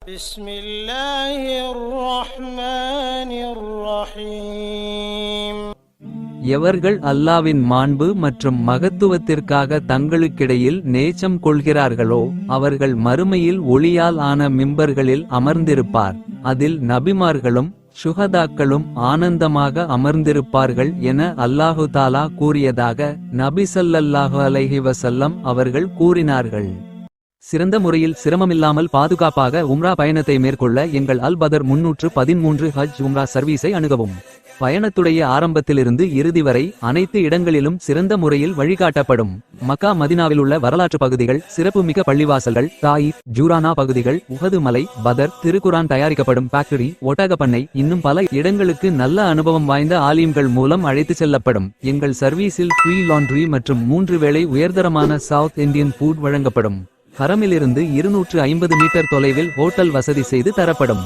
بسم الله الرحمن الرحيم. எவர்கள் அல்லாவின் மாண்பு மற்றும் மகத்துவத்திற்காக தங்களுக்கிடையில் நேசம் கொள்கிறார்களோ அவர்கள் மறுமையில் ஒளியால் ஆன மிம்பர்களில் அமர்ந்திருப்பார். அதில் நபிமார்களும் சுஹதாக்களும் ஆனந்தமாக அமர்ந்திருப்பார்கள் என அல்லாஹு தாலா கூறியதாக நபி ஸல்லல்லாஹு அலைஹி வஸல்லம் அவர்கள் கூறினார்கள். சிறந்த முறையில் சிரமமில்லாமல் பாதுகாப்பாக உம்ரா பயணத்தை மேற்கொள்ள எங்கள் அல் பதர் 313 ஹஜ் உம்ரா சர்வீஸை அணுகவும். பயணத்துடைய ஆரம்பத்திலிருந்து இறுதி வரை அனைத்து இடங்களிலும் சிறந்த முறையில் வழிகாட்டப்படும். மக்கா மதினாவில் உள்ள வரலாற்று பகுதிகள், சிறப்புமிக்க பள்ளிவாசல்கள், தாயிஃப், ஜூரானா பகுதிகள், உஹது மலை, பதர், திருக்குரான் தயாரிக்கப்படும் ஃபேக்டரி, ஒட்டகப்பண்ணை, இன்னும் பல இடங்களுக்கு நல்ல அனுபவம் வாய்ந்த ஆலிம்கள் மூலம் அழைத்து செல்லப்படும். எங்கள் சர்வீஸில் ஃப்ரீ லாண்ட்ரி மற்றும் 3 வேளை உயர்தரமான சவுத் இந்தியன் ஃபுட் வழங்கப்படும். ஹரமிலிருந்து 250 மீட்டர் தொலைவில் ஹோட்டல் வசதி செய்து தரப்படும்.